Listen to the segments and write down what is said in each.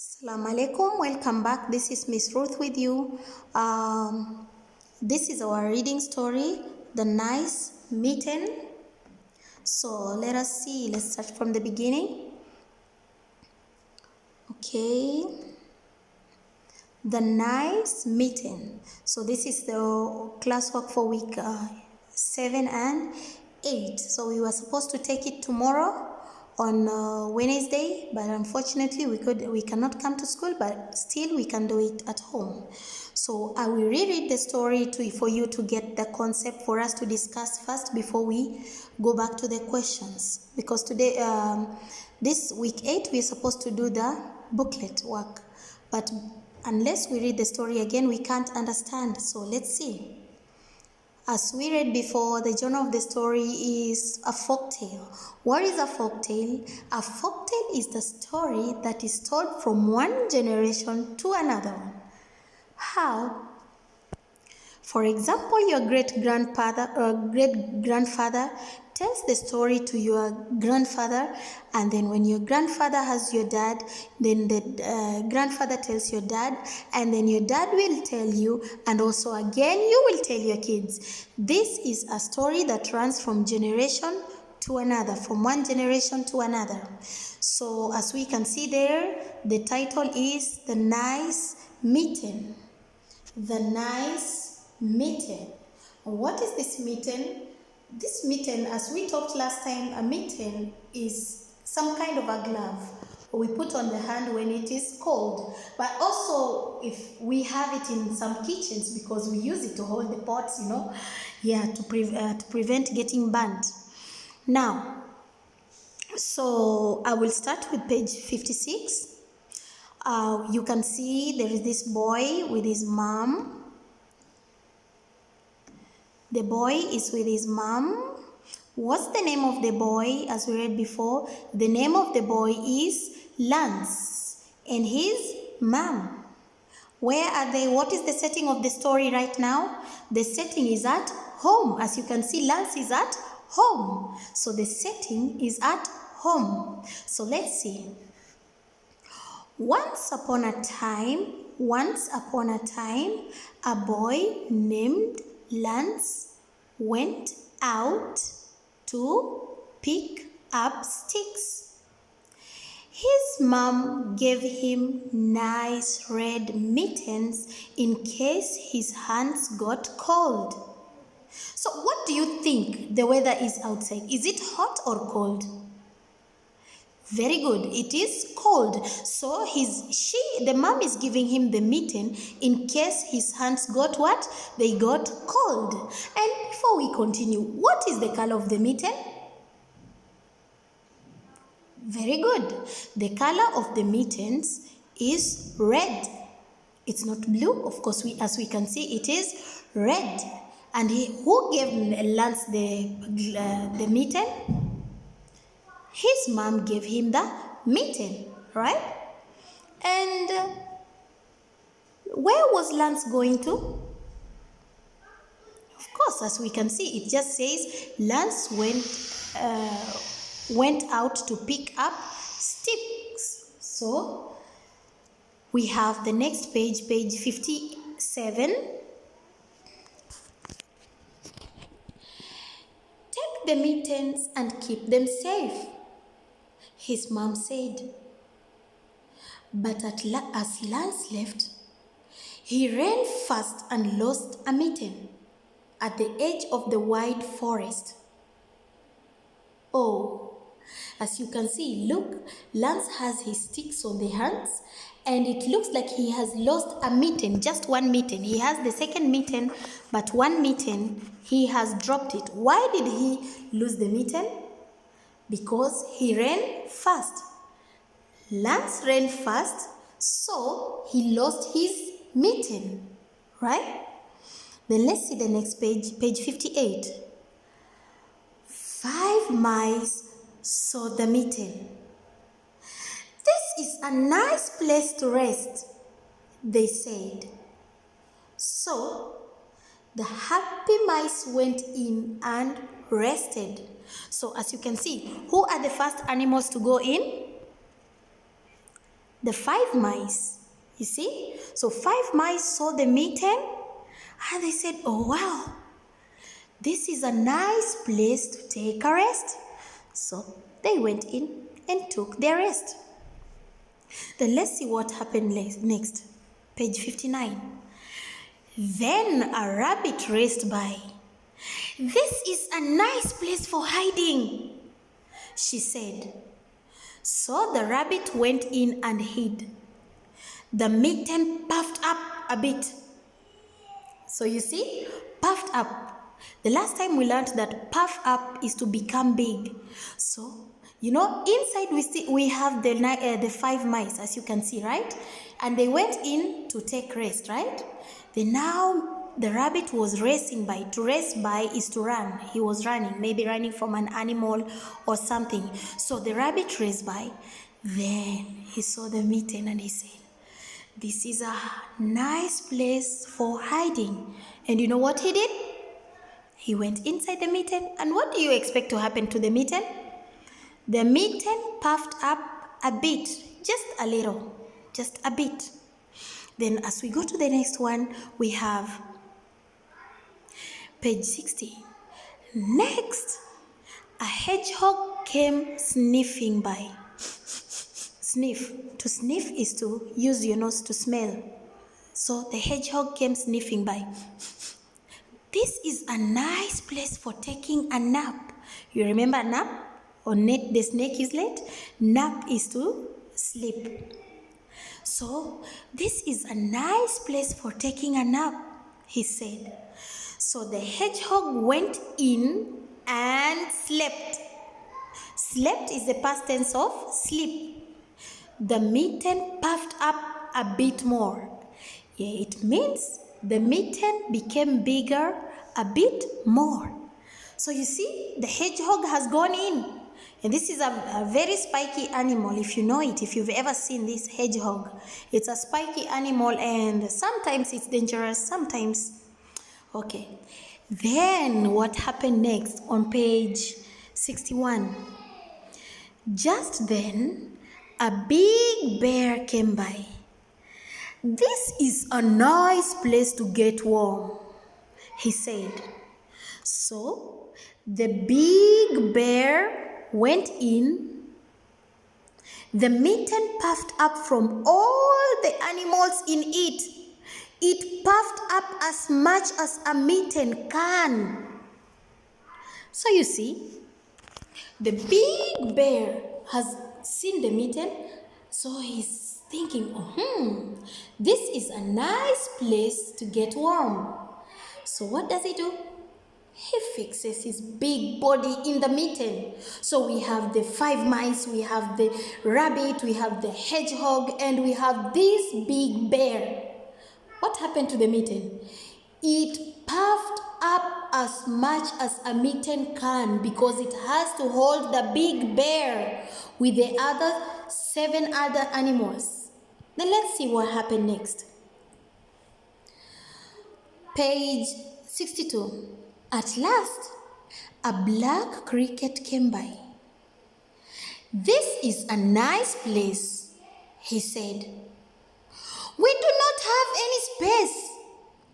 Assalamu alaikum, welcome back. This is Miss Ruth with you. This is our reading story, The Nice Mitten. So let us see, let's start from the beginning. Okay, The Nice Mitten. So this is the classwork for week 7 and 8. So we were supposed to take it tomorrow on Wednesday, but unfortunately we cannot come to school, but still we can do it at home. So I will reread the story for you to get the concept for us to discuss first before we go back to the questions, because today this week 8 we are supposed to do the booklet work, but unless we read the story again we can't understand. So let's see. As we read before, the genre of the story is a folktale. What is a folktale? A folktale is the story that is told from one generation to another one. How? For example, your great-grandfather or great-grandfather tells the story to your grandfather, and then when your grandfather has your dad, then the grandfather tells your dad, and then your dad will tell you, and also again you will tell your kids. This is a story that runs from generation to another, from one generation to another. So as we can see there, the title is The Nice Mitten. The Nice Mitten. What is this mitten? This mitten, as we talked last time, a mitten is some kind of a glove we put on the hand when it is cold, but also if we have it in some kitchens because we use it to hold the pots, to prevent getting burnt. Now, so I will start with page 56. You can see there is this boy with his mom. The boy is with his mom. What's the name of the boy? As we read before, the name of the boy is Lance and his mom. Where are they? What is the setting of the story right now? The setting is at home. As you can see, Lance is at home. So the setting is at home. So let's see. Once upon a time, a boy named Lance went out to pick up sticks. His mom gave him nice red mittens in case his hands got cold. So what do you think the weather is outside? Is it hot or cold? Very good. It is cold. So the mom is giving him the mitten in case his hands got what? They got cold. And before we continue, what is the color of the mitten? Very good. The color of the mittens is red. It's not blue. Of course, as we can see, it is red. And who gave Lance the mitten? His mom gave him the mitten, right? And where was Lance going to? Of course, as we can see, it just says Lance went out to pick up sticks. So we have the next page, page 57. Take the mittens and keep them safe, his mom said. But as Lance left, he ran fast and lost a mitten at the edge of the wide forest. Oh, as you can see, look, Lance has his sticks on the hands, and it looks like he has lost a mitten, just one mitten. He has the second mitten, but one mitten, he has dropped it. Why did he lose the mitten? Because he ran fast. Lance ran fast, so he lost his mitten, right? Then let's see the next page, page 58. 5 mice saw the mitten. This is a nice place to rest, they said. So the happy mice went in and rested. So as you can see, who are the first animals to go in? the 5 mice. You see? So 5 mice saw the mitten and they said, oh wow, this is a nice place to take a rest. So they went in and took their rest. Then let's see what happened next. Page 59. Then a rabbit raced by. This is a nice place for hiding, she said. So the rabbit went in and hid. The mitten puffed up a bit. So you see, puffed up. The last time we learned that puff up is to become big. So, you know, inside we have the 5 mice, as you can see, right? And they went in to take rest, right? Then now the rabbit was racing by. To race by is to run. He was running, maybe running from an animal or something. So the rabbit raced by. Then he saw the mitten and he said, this is a nice place for hiding. And you know what he did? He went inside the mitten, and what do you expect to happen to the mitten? The mitten puffed up a bit, just a little, just a bit. Then as we go to the next one, we have page 60. Next, a hedgehog came sniffing by. Sniff. To sniff is to use your nose to smell. So the hedgehog came sniffing by. This is a nice place for taking a nap. You remember a nap? Or the snake is late? Nap is to sleep. So this is a nice place for taking a nap, he said. So the hedgehog went in and slept. Slept is the past tense of sleep. The mitten puffed up a bit more. Yeah, it means the mitten became bigger a bit more. So you see, the hedgehog has gone in. And this is a very spiky animal, if you know it, if you've ever seen this hedgehog. It's a spiky animal and sometimes it's dangerous, sometimes. Okay. Then what happened next on page 61? Just then, a big bear came by. This is a nice place to get warm, he said. So the big bear went in. The mitten puffed up from all the animals in it. It puffed up as much as a mitten can. So you see, the big bear has seen the mitten, so he's thinking, this is a nice place to get warm. So what does he do? He fixes his big body in the mitten. So we have the 5 mice, we have the rabbit, we have the hedgehog, and we have this big bear. What happened to the mitten? It puffed up as much as a mitten can because it has to hold the big bear with the other 7 other animals. Then let's see what happened next. Page 62. At last, a black cricket came by. This is a nice place, he said. We do not have any space,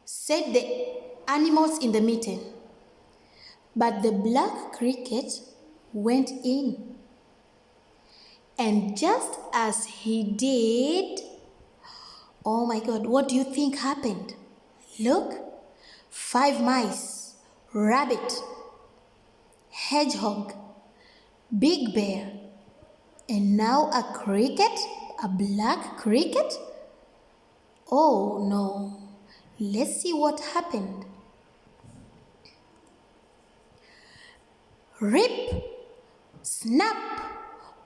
said the animals in the mitten. But the black cricket went in. And just as he did, oh my God, what do you think happened? Look, 5 mice, rabbit, hedgehog, big bear, and now a cricket, a black cricket? Oh no, let's see what happened. Rip, snap,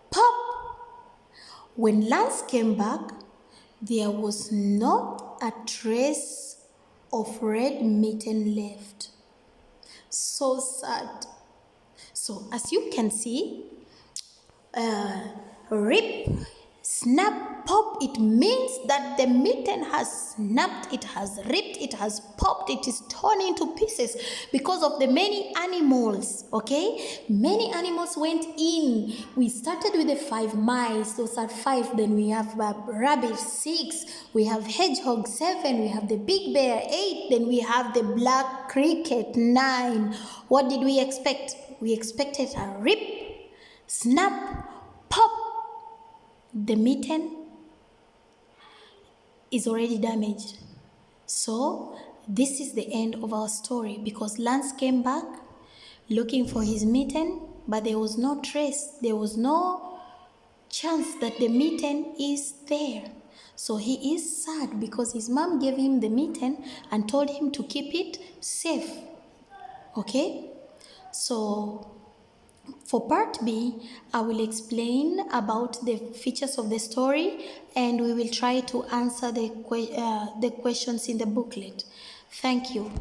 pop. When Lance came back, there was not a trace of red mitten left. So sad. So as you can see, rip, Snap, pop, it means that the mitten has snapped, it has ripped, it has popped, it is torn into pieces because of the many animals, okay? Many animals went in. We started with the 5 mice, those are 5. Then we have rabbit, 6. We have hedgehog, 7. We have the big bear, 8. Then we have the black cricket, 9. What did we expect? We expected a rip, snap, pop. The mitten is already damaged. So this is the end of our story, because Lance came back looking for his mitten, but there was no trace. There was no chance that the mitten is there. So he is sad because his mom gave him the mitten and told him to keep it safe. Okay? So for part B, I will explain about the features of the story, and we will try to answer the questions in the booklet. Thank you.